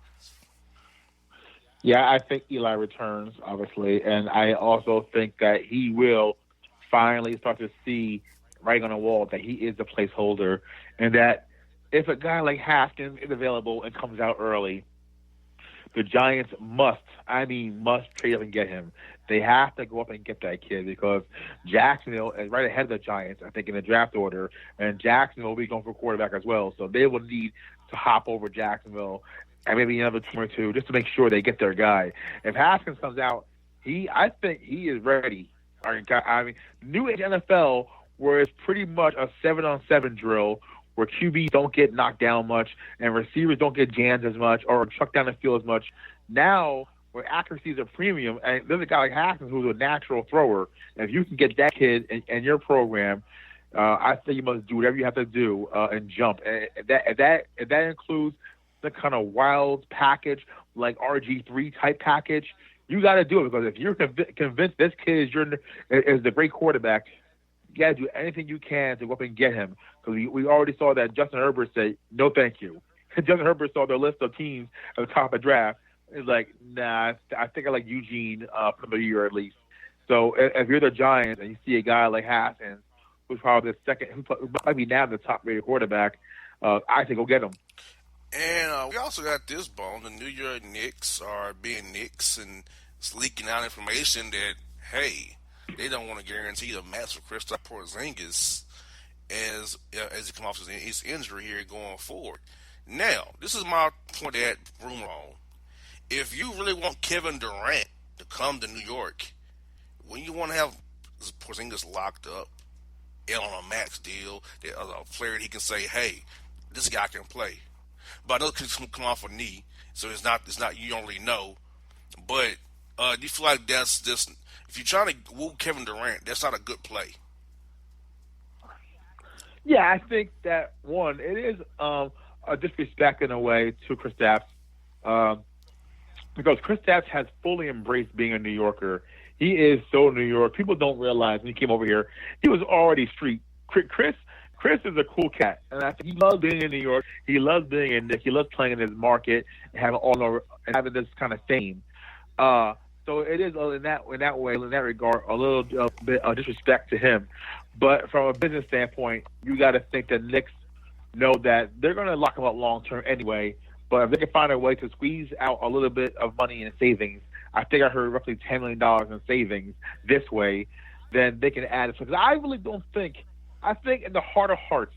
Yeah, I think Eli returns, obviously, and I also think that he will finally start to see writing on the wall that he is the placeholder, and that if a guy like Haskins is available and comes out early, the Giants must trade up and get him. They have to go up and get that kid because Jacksonville is right ahead of the Giants, I think, in the draft order, and Jacksonville will be going for quarterback as well, so they will need to hop over Jacksonville and maybe another team or two just to make sure they get their guy. If Haskins comes out, I think he is ready. I mean, new age NFL, where it's pretty much a 7-on-7 drill, where QBs don't get knocked down much and receivers don't get jammed as much or chucked down the field as much. Now, where accuracy is a premium, and there's a guy like Haskins who's a natural thrower, and if you can get that kid in your program, I think you must do whatever you have to do and jump. And if that includes the kind of wild package, like RG3 type package, you got to do it, because if you're convinced this kid is the great quarterback, you got to do anything you can to go up and get him. Because we already saw that Justin Herbert said, no thank you. Justin Herbert saw their list of teams at the top of the draft. It's like, nah, I think I like Eugene for the year at least. So if you're the Giants and you see a guy like Haskins, who's probably the second, who might be now the top-rated quarterback, I say go get him. And we also got this bone. The New York Knicks are being Knicks, and it's leaking out information that, hey, they don't want to guarantee the max for Kristaps Porzingis as he comes off his injury here going forward. Now, this is my point that room wrong. If you really want Kevin Durant to come to New York, when you want to have Porzingis locked up and on a max deal, a player he can say, hey, this guy can play. But I know he's come off a knee, so it's not you don't really know. But do you feel like that's just, if you're trying to woo Kevin Durant, that's not a good play? Yeah, I think that, one, it is a disrespect in a way to Kristaps, because Kristaps has fully embraced being a New Yorker. He is so New York. People don't realize when he came over here, he was already street. Chris is a cool cat, and I think he loves being in New York. He loves being in Nick. He loves playing in his market and having this kind of fame. So it is in that way, in that regard, a little bit of disrespect to him. But from a business standpoint, you got to think that Knicks know that they're going to lock him up long term anyway. But if they can find a way to squeeze out a little bit of money in savings, I think I heard roughly $10 million in savings this way, then they can add it. Because I really don't think. I think in the heart of hearts,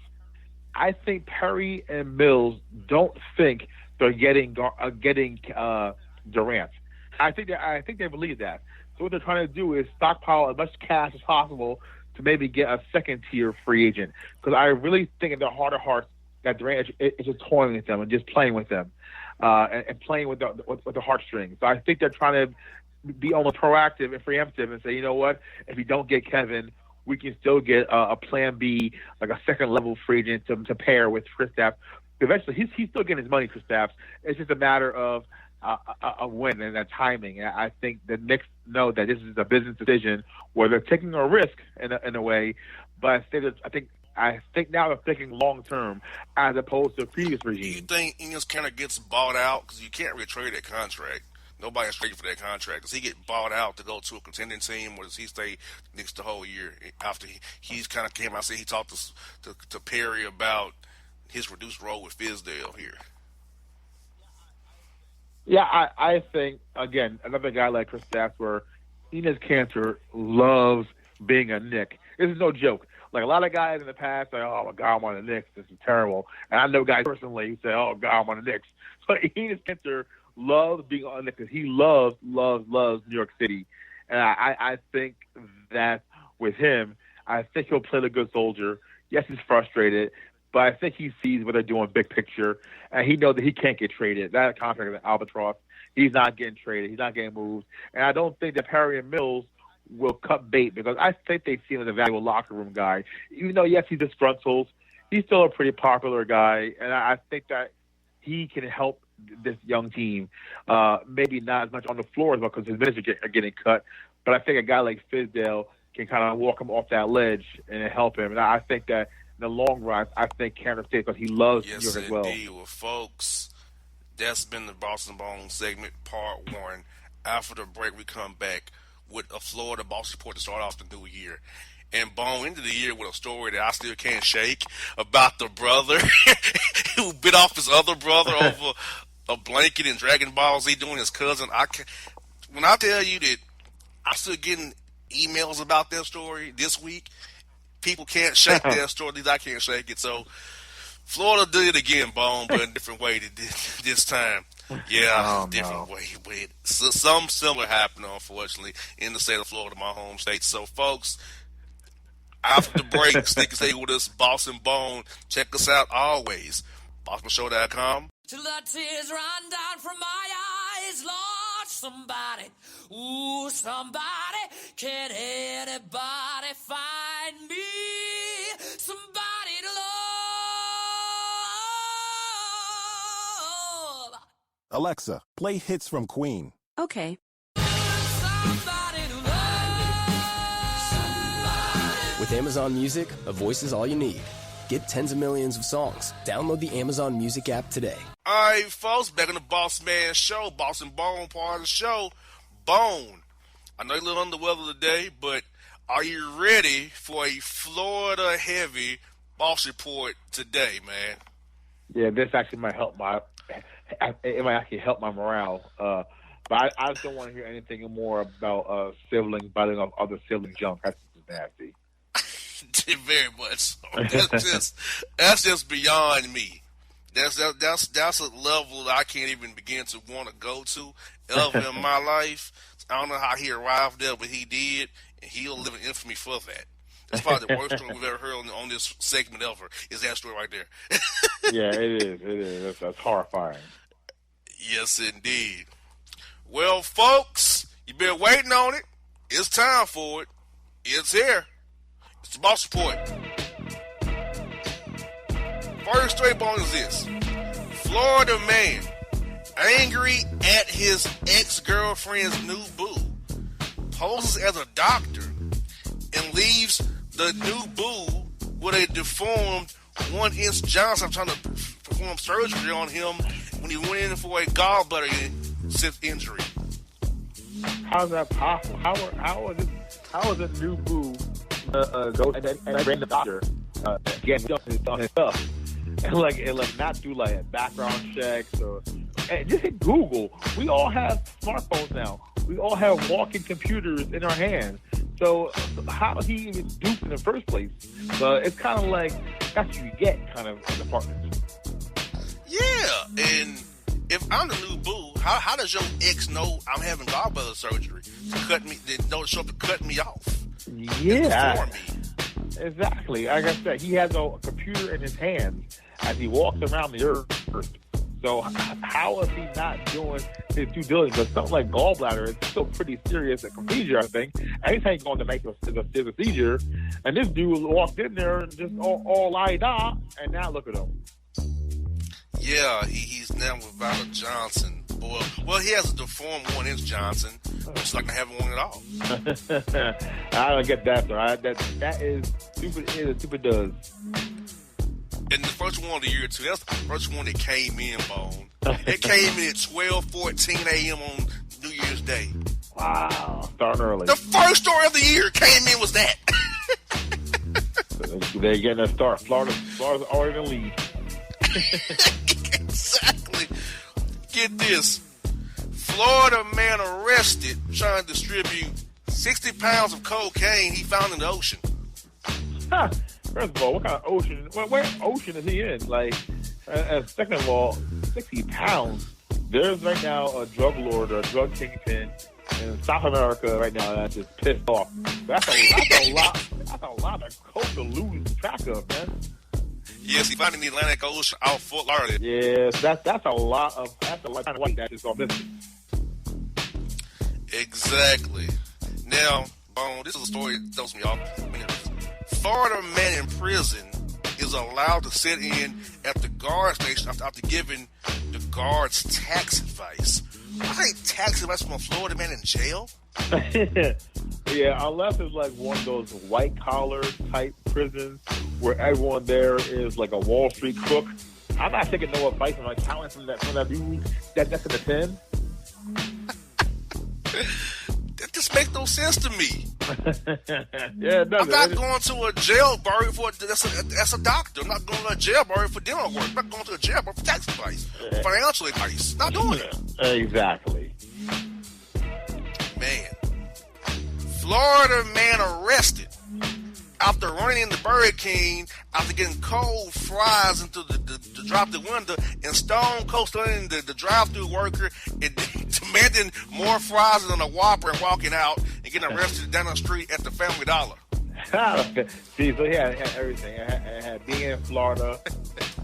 I think Perry and Mills don't think they're getting Durant. I think they believe that. So what they're trying to do is stockpile as much cash as possible to maybe get a second-tier free agent. Because I really think in their heart of hearts that Durant is just toying with them and just playing with them and playing with the heartstrings. So I think they're trying to be almost proactive and preemptive and say, you know what, if we don't get Kevin, we can still get a plan B, like a second-level free agent to pair with Kristaps. Eventually, he's still getting his money, Kristaps. It's just a matter of a win and a timing. And I think the Knicks know that this is a business decision where they're taking a risk in a way, but I think now they're thinking long term as opposed to the previous regime. Do you think Enes kind of gets bought out because you can't really trade that contract? Nobody's trading for that contract. Does he get bought out to go to a contending team, or does he stay Knicks the whole year? After he's kind of came out and said he talked to Perry about his reduced role with Fizdale here. Yeah, I think, again, another guy like Kristaps, where Enes Kanter loves being a Knick. This is no joke. Like, a lot of guys in the past say, oh, my God, I'm on the Knicks. This is terrible. And I know guys personally who say, oh, God, I'm on the Knicks. But Enes Kanter loves being on the Knicks because he loves New York City. And I think that with him, I think he'll play the good soldier. Yes, he's frustrated, but I think he sees what they're doing big picture, and he knows that he can't get traded. That contract is an albatross. He's not getting traded. He's not getting moved. And I don't think that Perry and Mills will cut bait because I think they see him as a valuable locker room guy. Even though, yes, he's disgruntled, he's still a pretty popular guy, and I think that he can help this young team. Maybe not as much on the floor as well because his minutes are getting cut, but I think a guy like Fizdale can kind of walk him off that ledge and help him. And I think that in the long run, I think Kanter stays because he loves New York as well. Yes, indeed. Well, folks, that's been the Boston Bone segment, part 1. After the break, we come back with a Florida Boston report to start off the new year. And Bone into the year with a story that I still can't shake about the brother who bit off his other brother over a blanket in Dragon Ball Z doing his cousin. When I tell you that I'm still getting emails about that story this week, people can't shake that story. At least I can't shake it. So Florida did it again, Bone, but in a different way this time. Yeah, different way. But some similar happened, unfortunately, in the state of Florida, my home state. So, folks, after the break, stay with us, Boston Bone. Check us out always, BossmanShow.com. Till the tears run down from my eyes, Lord, somebody, ooh, somebody, can anybody find me? Somebody to love. Alexa, play hits from Queen. Okay. Somebody to love. Somebody. With Amazon Music, a voice is all you need. Get tens of millions of songs. Download the Amazon Music app today. All right, folks, back on the Boss Man Show, Boston Bone part of the show. Bone, I know you're a little under the weather today, but are you ready for a Florida-heavy Boss report today, man? Yeah, this actually might help it might actually help my morale. But I just don't want to hear anything more about siblings biting off other sibling junk. That's just nasty. Very much so. That's just beyond me. That's a level that I can't even begin to want to go to ever in my life. I don't know how he arrived there, but he did, and he'll live in infamy for that. That's probably the worst story we've ever heard on this segment ever, is that story right there. Yeah, it is. That's horrifying. Yes, indeed. Well, folks, you've been waiting on it. It's time for it. It's here. It's the Boss Report. First story bone is this. Florida man angry at his ex-girlfriend's new boo poses as a doctor and leaves the new boo with a deformed 1-inch Johnson trying to perform surgery on him when he went in for a gallbladder injury. How is that possible? How is a new boo go and bring the doctor get on his stuff and not do like background checks and just hit Google. We all have smartphones now. We all have walking computers in our hands. So how he even duped in the first place? So it's kind of like that's what you get, kind of in apartments. Yeah, and if I'm the new boo, how does your ex know I'm having gallbladder surgery to cut me? They don't show up to cut me off. Yeah, exactly. Like I said, he has a computer in his hands as he walks around the earth. So how is he not doing his due diligence? Because something like gallbladder is still pretty serious a procedure, I think. Anytime you're going to make a procedure, and this dude walked in there and just all la-da, and now look at him. Yeah, he's now without a Johnson. Boy, well, he has a deformed 1-inch Johnson. It's like not having one at all. I don't get that, though. That is stupid. It is stupid does. And the first one of the year, too. That's the first one that came in, Bone. It came in at 12:14 a.m. on New Year's Day. Wow. Starting early. The first story of the year came in was that. They're getting a start. Florida's already in the lead. Exactly. Get this. Florida man arrested trying to distribute 60 pounds of cocaine he found in the ocean. Huh. First of all, what kind of ocean? Where ocean is he in? Like, and second of all, 60 pounds. There's right now a drug lord or a drug kingpin in South America right now that's just pissed off. That's a lot. That's a lot of coke to lose track of, man. Yes, he found in the Atlantic Ocean out Fort Lauderdale. Yes, that's a lot of kind of white that is on this. Exactly. Now, Bone, this is a story that throws me off. Florida man in prison is allowed to sit in at the guard station after giving the guards tax advice. I ain't tax advice from a Florida man in jail. Yeah, unless it's like one of those white collar type prisons where everyone there is like a Wall Street crook. I'm not taking no advice from like talent from that dude that's in the pen. That just makes no sense to me. Yeah, it doesn't. I'm not going to a jail bar for that's a doctor. I'm not going to a jail bar for dental work. I'm not going to a jail bar for tax advice, financial advice. Not doing it. Exactly. Man, Florida man arrested after running into Burger King after getting cold fries into the drop-the window and stone cold stunning the drive-through worker and demanding more fries than a Whopper and walking out and getting arrested down the street at the Family Dollar. See, so it had everything. It had being in Florida,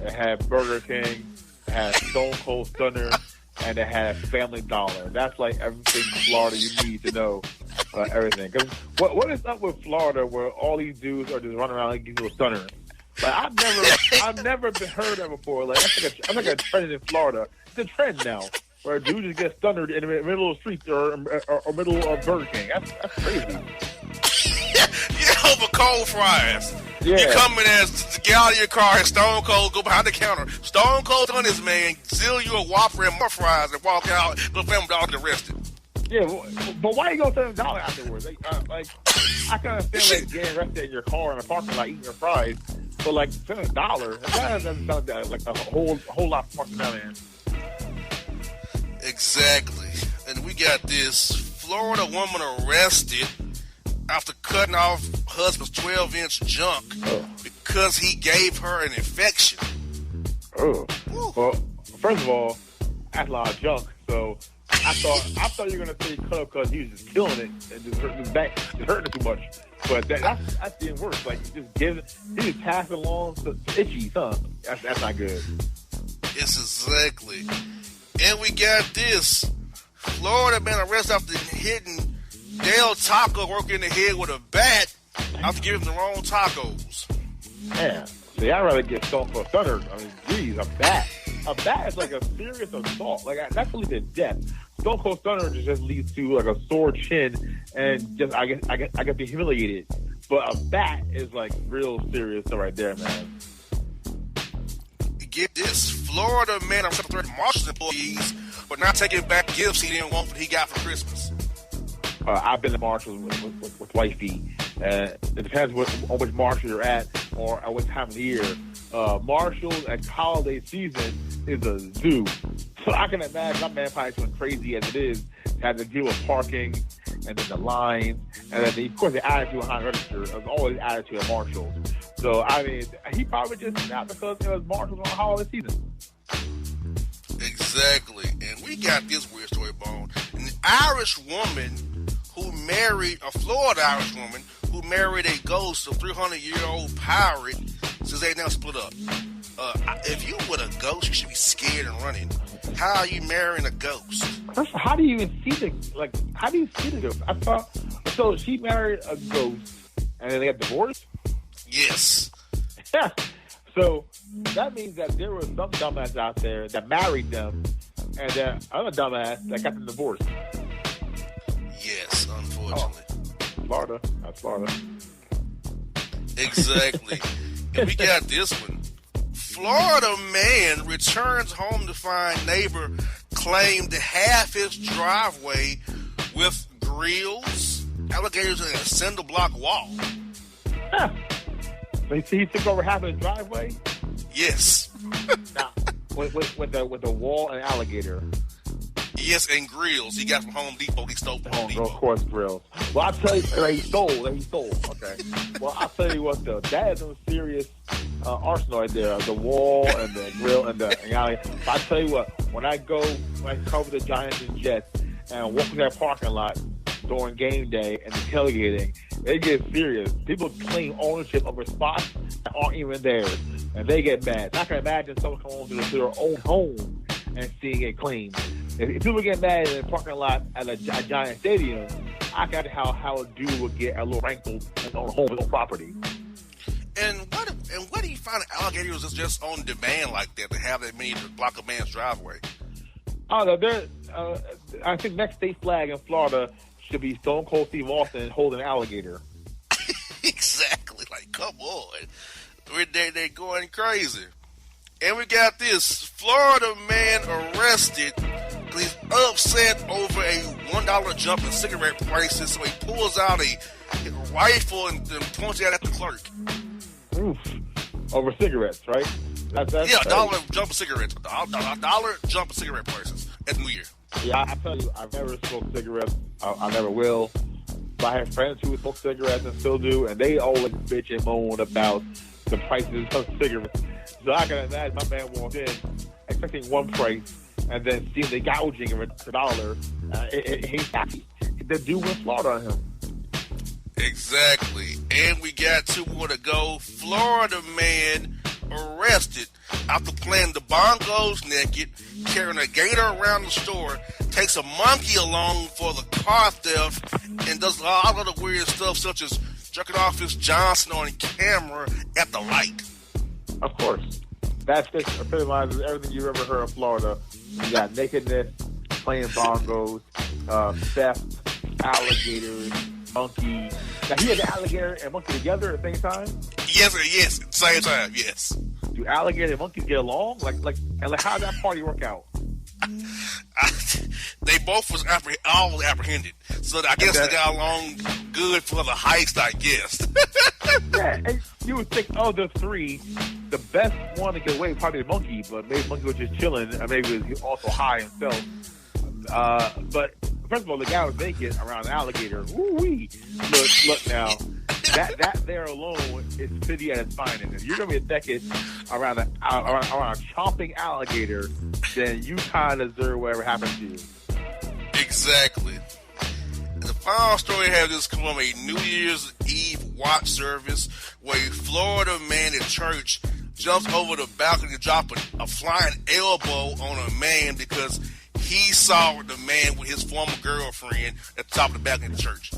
it had Burger King, it had Stone Cold Stunner, and it had Family Dollar. That's like everything Florida you need to know about everything. Because what is up with Florida where all these dudes are just running around and giving you a stunner? Like I've never been heard of before. Like that's like a trend in Florida. It's a trend now where a dude just gets stunnered in the middle of the street or middle of Burger King. That's crazy. Yeah, over cold fries. Yeah. You come in to get out of your car and Stone Cold go behind the counter. Stone Cold on this man, steal you a Whopper and more fries and walk out. The Family Dollar get arrested. Yeah, but why you go $7 afterwards? Like I can understand like getting arrested in your car in a parking lot eating your fries, but like $7, that doesn't sound like a whole lot of parking out, man. Exactly, and we got this Florida woman arrested after cutting off husband's 12-inch junk because he gave her an infection. Oh, well, first of all, that's a lot of junk. So I thought you were gonna say cut up because he was just killing it and just hurting his back, just hurting it too much. But that's even worse. Like he just passed along to itchy, huh? That's not good. Yes, exactly. And we got this Florida man arrested after hitting Del Taco worker in the head with a bat after giving him the wrong tacos. Man, see, I'd rather get Stone Cold Stunner. I mean, geez, a bat. A bat is like a serious assault. Like that's really to death. Stone Cold Stunner just leads to like a sore chin and just I get be humiliated. But a bat is like real serious stuff right there, man. Get this, Florida man upset with Marshall's employees, but not taking back gifts he didn't want what he got for Christmas. I've been to Marshalls with wifey. It depends on which Marshall you're at or at what time of the year. Marshalls at holiday season is a zoo. So I can imagine my man probably went crazy as it is, had to deal with parking and then the line, and then of course the attitude behind register is always attitude at Marshalls. So I mean, he probably just snapped because it was Marshalls on holiday season. Exactly, and we got this weird story, Bone. An Irish woman who married a Florida Irish woman who married a ghost, a 300-year-old pirate, since they now split up. If you with a ghost, you should be scared and running. How are you marrying a ghost? First of all, how do you even see the ghost? I thought so. She married a ghost, and then they got divorced. Yes. Yeah. So that means that there was some dumbass out there that married them, and then other dumbass that got them divorced. Yes, unfortunately. Florida. That's Florida. Exactly. And we got this one. Florida man returns home to find neighbor claimed half his driveway with grills, alligators, and a cinder block wall. Huh. So he took over half of his driveway? Yes. Now, with the wall and alligator. Yes, and grills. He got from Home Depot. He stole from Home Depot. Of course, grills. Well, I'll tell you, he stole. Okay. Well, I'll tell you what, though. That is a serious arsenal right there. The wall and the grill and the alligator. I'll tell you what, when I cover the Giants and Jets and walk in that parking lot during game day and the tailgating, it gets serious. People claim ownership over spots that aren't even theirs, and they get mad. I can imagine someone coming home to their own home and seeing it claimed. If people get mad in a parking lot at a Giant stadium, I got how a dude would get a little rankled on home, his own property. And what do you find alligators is just on demand like that to have that many to block a man's driveway? Oh no, I think next state flag in Florida should be Stone Cold Steve Austin holding an alligator. Exactly. Like, come on. They're going crazy. And we got this. Florida man arrested. He's upset over a $1 jump in cigarette prices, so he pulls out a rifle and points it at the clerk. Oof. Over cigarettes, right? That's yeah, $1 jump in cigarettes. $1 jump in cigarette prices at New Year. Yeah, I tell you, I've never smoked cigarettes. I never will. But I have friends who smoke cigarettes and still do, and they always bitch and moan about the prices of cigarettes. So I can imagine my man walked in expecting one price and then seeing the gouging of $1. He's happy. The dude went Florida on him. Exactly. And we got two more to go. Florida man arrested after playing the bongos naked, carrying a gator around the store, takes a monkey along for the car theft, and does a lot of the weird stuff such as jerking off his Johnson on camera at the light. Of course. That epitomizes everything you've ever heard of Florida. You got nakedness, playing bongos, theft, alligators, monkey. Now, he had the alligator and monkey together at the same time? Yes, at the same time, yes. Do alligator and monkeys get along? And how did that party work out? They both was all apprehended. So I guess they got along good for the heist, I guess. Yeah, and you would think, the three, the best one to get away probably the monkey, but maybe the monkey was just chilling, and maybe he was also high himself. But first of all, the guy was naked around an alligator. Woo-wee. Look now. That there alone is city at its finest. If you're going to be naked around a chomping alligator, then you kind of deserve whatever happens to you. Exactly. And the final story I have is from a New Year's Eve watch service where a Florida man at church jumps over the balcony to drop a flying elbow on a man because he saw the man with his former girlfriend at the top of the balcony of the church.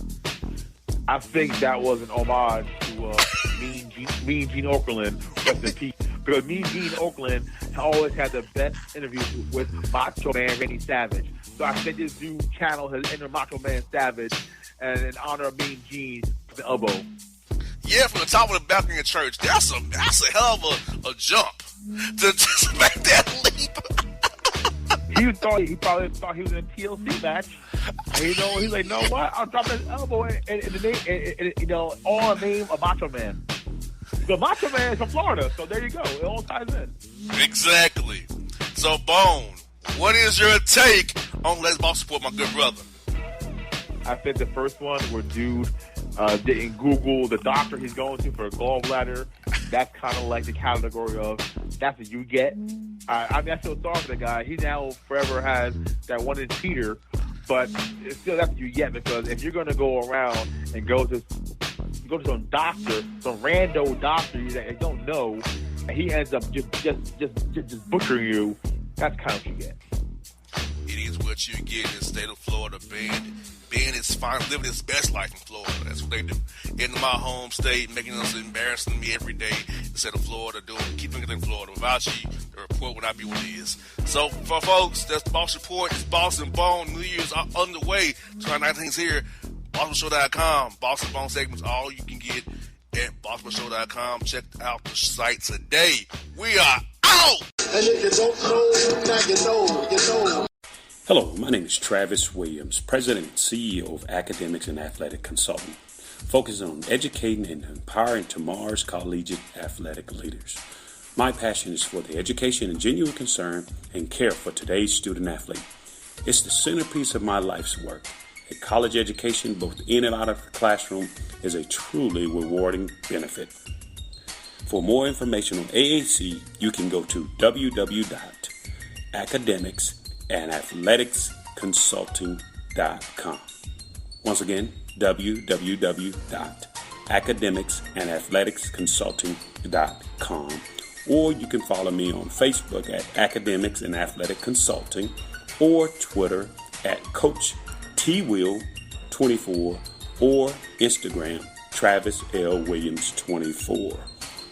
I think that was an homage to Mean Gene Okerlund, rest in peace. Because Mean Gene Okerlund always had the best interviews with Macho Man Randy Savage. So I think this dude channeled his inner Macho Man Savage, and in honor of Mean Gene, the elbow. Yeah, from the top of the balcony of church. That's a hell of a jump to just make that leap. He probably thought he was in a TLC match. And, he's like, no, what? I'll drop his elbow in the name, all name of Macho Man. The Macho Man is from Florida, so there you go. It all ties in. Exactly. So, Bone, what is your take on Let's Ball Support, my good brother? I think the first one where dude didn't Google the doctor he's going to for a gallbladder. That's kind of like the category of that's what you get. I mean, I feel sorry for the guy. He now forever has that one in Peter, but it's still that's what you get, because if you're going to go around and go to some doctor, some rando doctor that you don't know, and he ends up just butchering you, that's kind of what you get. It is what you get in the state of Florida. Ben is fine, living his best life in Florida. That's what they do. In my home state, making us embarrassing me every day instead of Florida, keeping it in Florida. Without you, the report would not be what it is. So, for folks, that's the Boss Report. It's Boss and Bone. New Year's are underway. 2019's here. BossmanShow.com. Boss and Bone segments, all you can get at BossmanShow.com. Check out the site today. We are out! And if you don't know, now you know. Hello, my name is Travis Williams, President and CEO of Academics and Athletic Consulting, focusing on educating and empowering tomorrow's collegiate athletic leaders. My passion is for the education and genuine concern and care for today's student athlete. It's the centerpiece of my life's work. A college education, both in and out of the classroom, is a truly rewarding benefit. For more information on AAC, you can go to www.academicsandathleticsconsulting.com. Once again, www.academicsandathleticsconsulting.com. Or you can follow me on Facebook at Academics and Athletic Consulting, or Twitter at Coach TWill24, or Instagram Travis L. Williams 24.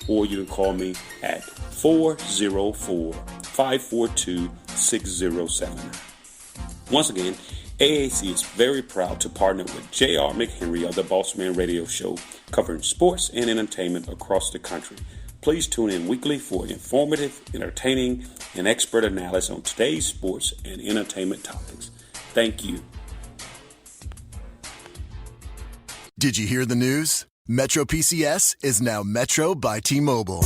Or you can call me at 404-542-6079. Once again, AAC is very proud to partner with J.R. McHenry of the Bossman Radio Show, covering sports and entertainment across the country. Please tune in weekly for informative, entertaining, and expert analysis on today's sports and entertainment topics. Thank you. Did you hear the news? Metro PCS is now Metro by T-Mobile.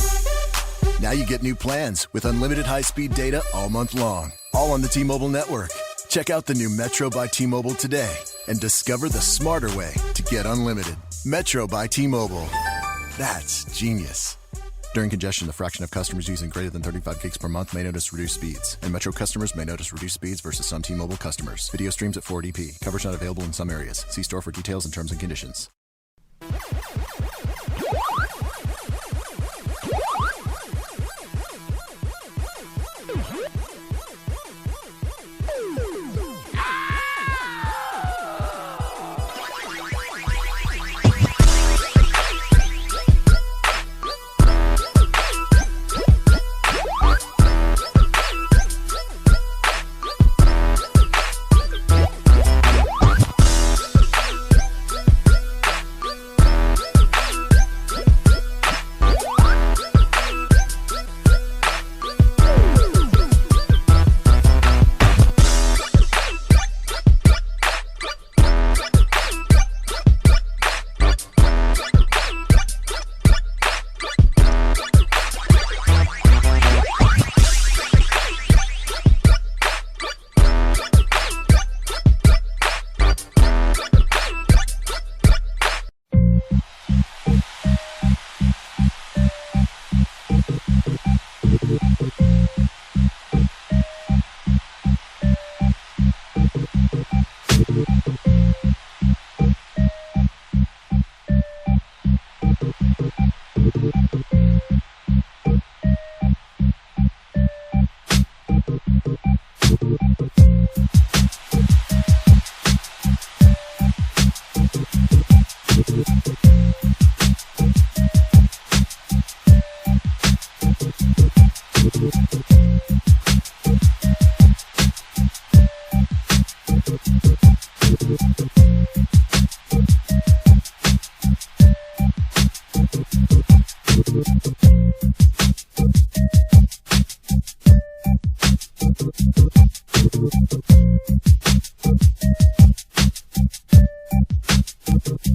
Now you get new plans with unlimited high-speed data all month long, all on the T-Mobile network. Check out the new Metro by T-Mobile today and discover the smarter way to get unlimited. Metro by T-Mobile. That's genius. During congestion, the fraction of customers using greater than 35 gigs per month may notice reduced speeds, and Metro customers may notice reduced speeds versus some T-Mobile customers. Video streams at 480p. Coverage not available in some areas. See store for details and terms and conditions.